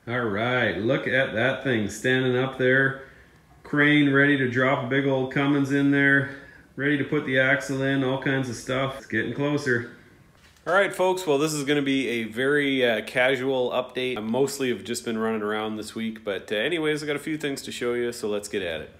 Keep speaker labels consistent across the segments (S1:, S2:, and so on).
S1: All right, look at that thing standing up there. Crane ready to drop a big old Cummins in there. Ready to put the axle in, all kinds of stuff. It's getting closer. All right, folks, well, this is going to be a very casual update. I mostly have just been running around this week, but anyways, I got a few things to show you, so let's get at it.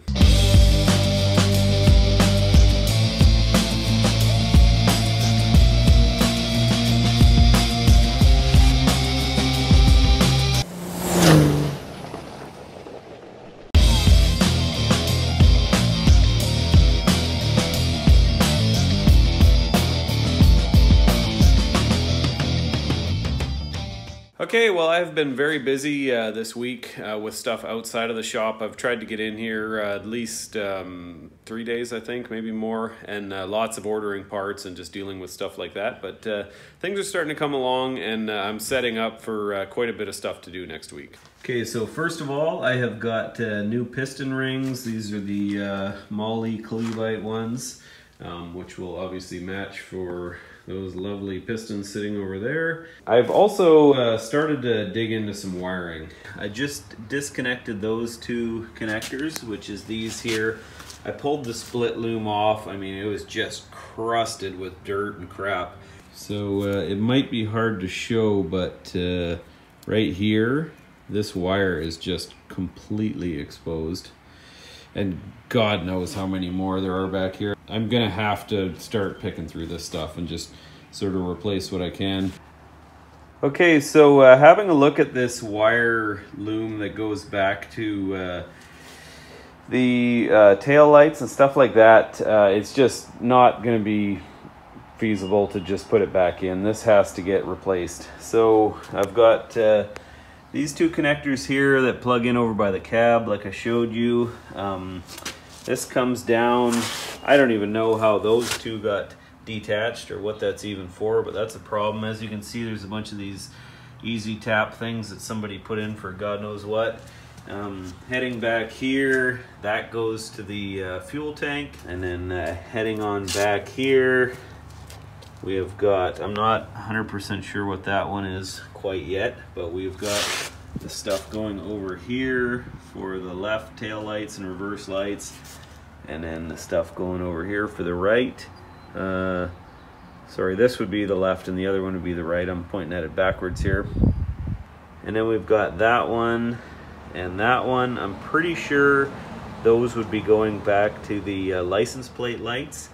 S1: Okay, well, I've been very busy this week with stuff outside of the shop. I've tried to get in here at least 3 days, I think, maybe more, and lots of ordering parts and just dealing with stuff like that. But things are starting to come along, and I'm setting up for quite a bit of stuff to do next week. Okay, so first of all, I have got new piston rings. These are the Molly Cleveite ones, which will obviously match for those lovely pistons sitting over there. I've also started to dig into some wiring. I just disconnected those two connectors, which is these here. I pulled the split loom off. I mean, it was just crusted with dirt and crap. So it might be hard to show, but right here, this wire is just completely exposed. And God knows how many more there are back here. I'm gonna have to start picking through this stuff and just sort of replace what I can. Okay, so having a look at this wire loom that goes back to the tail lights and stuff like that, it's just not gonna be feasible to just put it back in. This has to get replaced. So I've got these two connectors here that plug in over by the cab like I showed you. This comes down. I don't even know how those two got detached or what that's even for, but that's a problem. As you can see, there's a bunch of these easy tap things that somebody put in for God knows what. Heading back here, that goes to the fuel tank, and then heading on back here, we have got, I'm not 100% sure what that one is quite yet, but we've got the stuff going over here for the left tail lights and reverse lights, and then the stuff going over here for the right. Sorry, this would be the left and the other one would be the right. I'm pointing at it backwards here. And then we've got that one and that one. I'm pretty sure those would be going back to the license plate lights.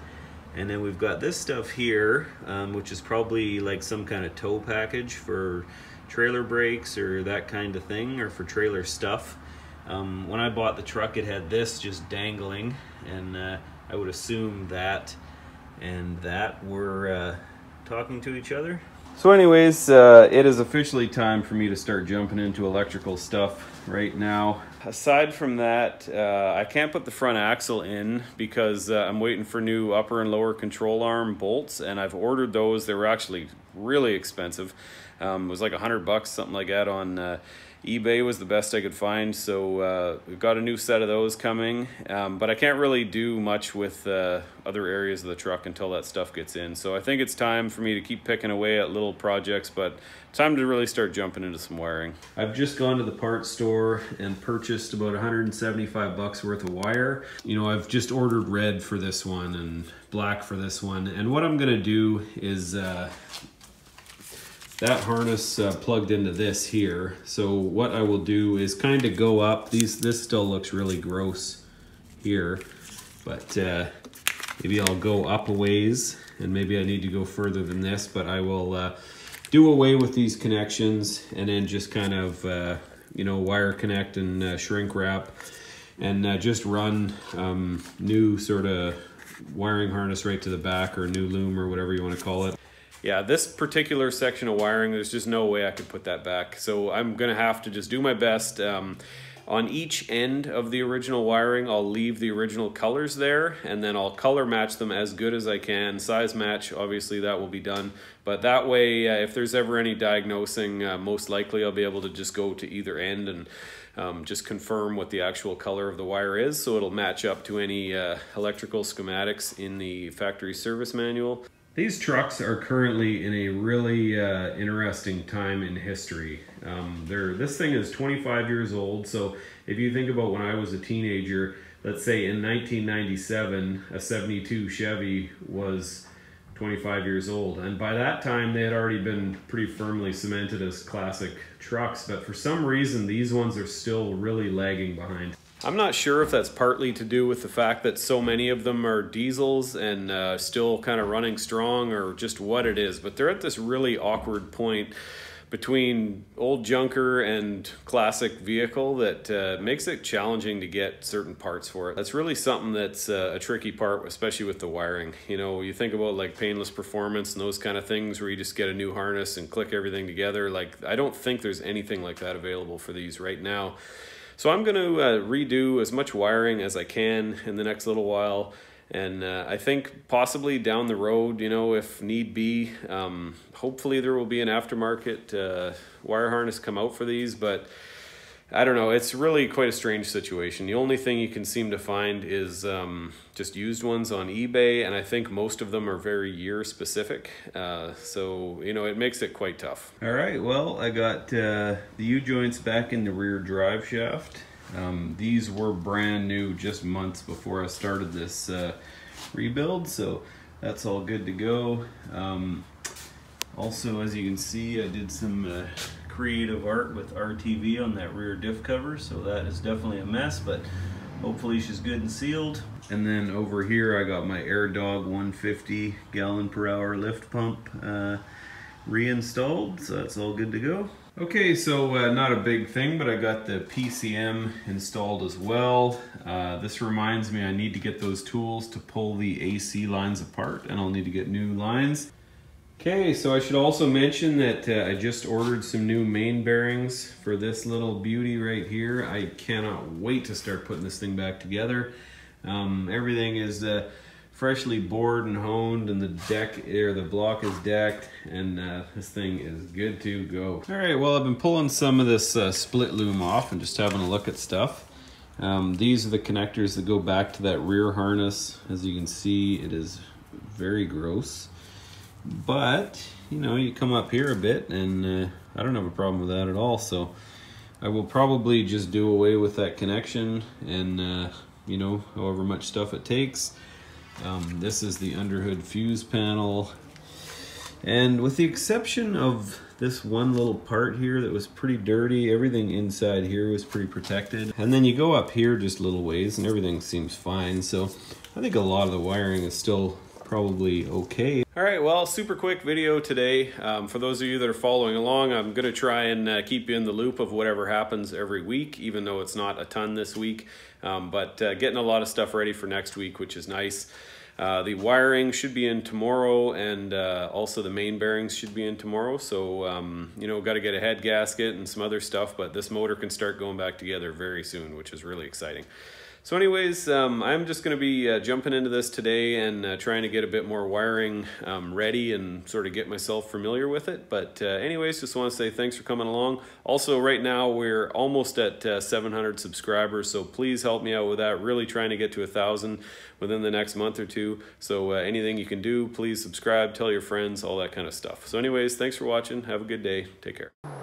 S1: And then we've got this stuff here, which is probably like some kind of tow package for trailer brakes or that kind of thing, or for trailer stuff. When I bought the truck, it had this just dangling, and I would assume that and that were talking to each other. So anyways, it is officially time for me to start jumping into electrical stuff right now. Aside from that, I can't put the front axle in because I'm waiting for new upper and lower control arm bolts, and I've ordered those. They were actually really expensive. It was like $100, something like that, on eBay was the best I could find. So we've got a new set of those coming, but I can't really do much with other areas of the truck until that stuff gets in. So I think it's time for me to keep picking away at little projects, but time to really start jumping into some wiring. I've just gone to the parts store and purchased about 175 bucks worth of wire. You know, I've just ordered red for this one and black for this one. And what I'm gonna do is that harness plugged into this here. So what I will do is kind of go up. This still looks really gross here, but maybe I'll go up a ways, and maybe I need to go further than this, but I will do away with these connections and then just kind of, you know, wire connect and shrink wrap, and just run new sort of wiring harness right to the back, or new loom, or whatever you want to call it. Yeah, this particular section of wiring, there's just no way I could put that back. So I'm gonna have to just do my best. On each end of the original wiring, I'll leave the original colors there, and then I'll color match them as good as I can. Size match, obviously that will be done. But that way, if there's ever any diagnosing, most likely I'll be able to just go to either end and just confirm what the actual color of the wire is, so it'll match up to any electrical schematics in the factory service manual. These trucks are currently in a really interesting time in history. This thing is 25 years old, so if you think about when I was a teenager, let's say in 1997, a 72 Chevy was 25 years old, and by that time they had already been pretty firmly cemented as classic trucks, but for some reason these ones are still really lagging behind. I'm not sure if that's partly to do with the fact that so many of them are diesels and still kind of running strong, or just what it is, but they're at this really awkward point between old junker and classic vehicle that makes it challenging to get certain parts for it. That's really something that's a tricky part, especially with the wiring. You know, you think about like painless performance and those kind of things where you just get a new harness and click everything together. Like, I don't think there's anything like that available for these right now. So I'm going to redo as much wiring as I can in the next little while. And I think possibly down the road, you know, if need be, hopefully there will be an aftermarket wire harness come out for these, but I don't know, it's really quite a strange situation. The only thing you can seem to find is just used ones on eBay, and I think most of them are very year specific. So, you know, it makes it quite tough. All right, well, I got the U-joints back in the rear drive shaft. These were brand new just months before I started this rebuild, so that's all good to go. Also, as you can see, I did some creative art with RTV on that rear diff cover, so that is definitely a mess, but hopefully she's good and sealed. And then over here I got my AirDog 150 gallon per hour lift pump reinstalled, so that's all good to go. Okay, so not a big thing, but I got the PCM installed as well. This reminds me I need to get those tools to pull the AC lines apart, and I'll need to get new lines. Okay, so I should also mention that I just ordered some new main bearings for this little beauty right here. I cannot wait to start putting this thing back together. Everything is freshly bored and honed, and the block is decked, and this thing is good to go. All right, well, I've been pulling some of this split loom off and just having a look at stuff. These are the connectors that go back to that rear harness. As you can see, it is very gross. But, you know, you come up here a bit and I don't have a problem with that at all. So I will probably just do away with that connection and, you know, however much stuff it takes. This is the underhood fuse panel. And with the exception of this one little part here that was pretty dirty, everything inside here was pretty protected. And then you go up here just little ways and everything seems fine. So I think a lot of the wiring is still probably okay. All right, well, super quick video today. For those of you that are following along, I'm gonna try and keep you in the loop of whatever happens every week, even though it's not a ton this week, but getting a lot of stuff ready for next week, which is nice. The wiring should be in tomorrow, and also the main bearings should be in tomorrow. So, you know, got to get a head gasket and some other stuff, but this motor can start going back together very soon, which is really exciting. So anyways, I'm just going to be jumping into this today and trying to get a bit more wiring ready and sort of get myself familiar with it. But anyways, just want to say thanks for coming along. Also, right now we're almost at 700 subscribers, so please help me out with that. Really trying to get to 1,000 within the next month or two. So anything you can do, please subscribe, tell your friends, all that kind of stuff. So anyways, thanks for watching. Have a good day. Take care.